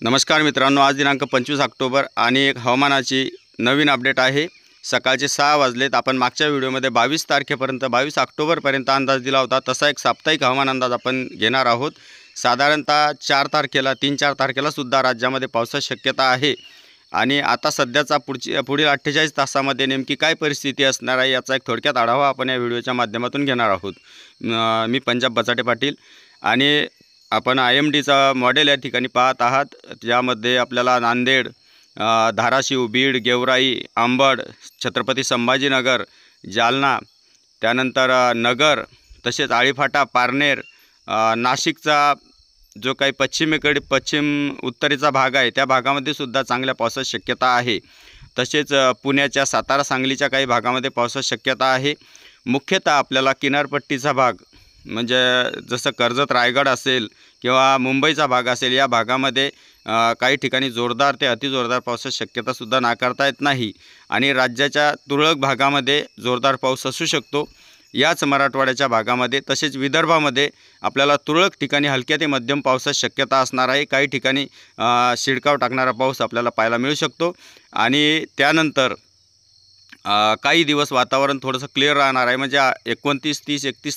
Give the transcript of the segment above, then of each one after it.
नमस्कार मित्रांनो, आज दिनांक 25 ऑक्टोबर आणि एक हवामानाची नवीन अपडेट आहे। सकाळचे 6 वाजलेत। आपण मागच्या व्हिडिओमध्ये 22 तारखेपर्यंत 22 ऑक्टोबरपर्यंत अंदाज दिला होता, तसा एक साप्ताहिक हवामान अंदाज आपण घेणार आहोत। साधारणतः 4 तारखेला 3-4 तारखेला सुद्धा राज्यामध्ये पावसाची शक्यता आहे आणि आता सध्याचा पुढील 48 तासामध्ये नेमकी काय परिस्थिती असणार आहे याचा एक थोडक्यात आढावा आपण या व्हिडिओच्या माध्यमातून घेणार आहोत। मी पंजाब बचाटे पाटील आणि आपण IMDचा मॉडेल या ठिकाणी पाहत आहात। ज्यामध्ये आपल्याला नांदेड, धाराशिव, बीड, गेवराई, अंबड, छत्रपती संभाजीनगर, जालना, त्यानंतर नगर, तसेच आळीफाटा, पारनेर, नाशिकचा जो काही पश्चिम उत्तरेचा भाग आहे त्या भागामध्ये सुद्धा चांगल्या पावसाची शक्यता आहे। तसेच पुण्याच्या, सातारा, सांगलीच्या काही भागामध्ये पावसाची शक्यता आहे। मुख्यतः आपल्याला किनारपट्टीचा भाग म्हणजे जसं कर्जत, रायगड असेल किंवा मुंबईचा भाग असेल, या भागामध्ये काही ठिकाणी जोरदार ते अतिजोरदार पावसाची शक्यतासुद्धा नाकारता येत नाही आणि राज्याच्या तुरळक भागामध्ये जोरदार पाऊस असू शकतो। याच मराठवाड्याच्या भागामध्ये तसेच विदर्भामध्ये आपल्याला तुरळक ठिकाणी हलक्या ते मध्यम पावसाची शक्यता असणार आहे। काही ठिकाणी शिडकाव टाकणारा पाऊस आपल्याला पाहायला मिळू शकतो आणि त्यानंतर काही दिवस वातावरण थोडंसं क्लिअर राहणार आहे। म्हणजे 29, 30, 31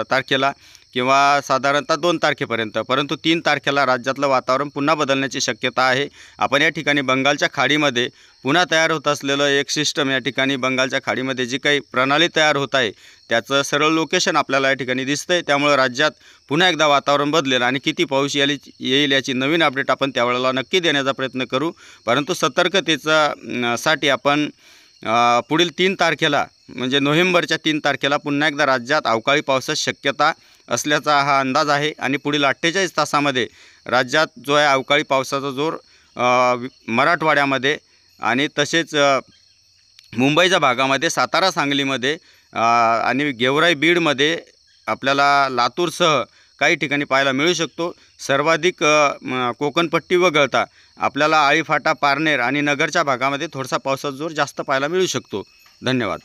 तारखेला किंवा साधारणतः 2 तारखेपर्यंत, परंतु 3 तारखेला राज्यातलं वातावरण पुन्हा बदलण्याची शक्यता आहे। आपण या ठिकाणी बंगालच्या खाडीमध्ये पुन्हा तयार होत असलेलं एक सिस्टम, या ठिकाणी बंगालच्या खाडीमध्ये जी काही प्रणाली तयार होत आहे त्याचं सरळ लोकेशन आपल्याला या ठिकाणी दिसतंय। त्यामुळे राज्यात पुन्हा एकदा वातावरण बदलेल आणि किती पाऊस येईल याची नवीन अपडेट आपण त्यावेळेला नक्की देण्याचा प्रयत्न करू। परंतु साठी आपण पुढील 3 तारखेला म्हणजे नोव्हेंबरच्या 3 तारखेला पुन्हा एकदा राज्यात अवकाळी पावसाची शक्यता असल्याचा हा अंदाज आहे आणि पुढील 48 तासामध्ये राज्यात जो आहे अवकाळी पावसाचा जोर मराठवाड्यामध्ये आणि तसेच मुंबईच्या भागामध्ये, सातारा, सांगलीमध्ये आणि गेवराई, बीडमध्ये, आपल्याला लातूरसह काही ठिकाणी पाहायला मिळू शकतो। सर्वाधिक कोकणपट्टी वगळता आपल्याला आळीफाटा, पारनेर आणि नगरच्या भागामध्ये थोडासा पावसाचा जोर जास्त पाहायला मिळू शकतो। धन्यवाद।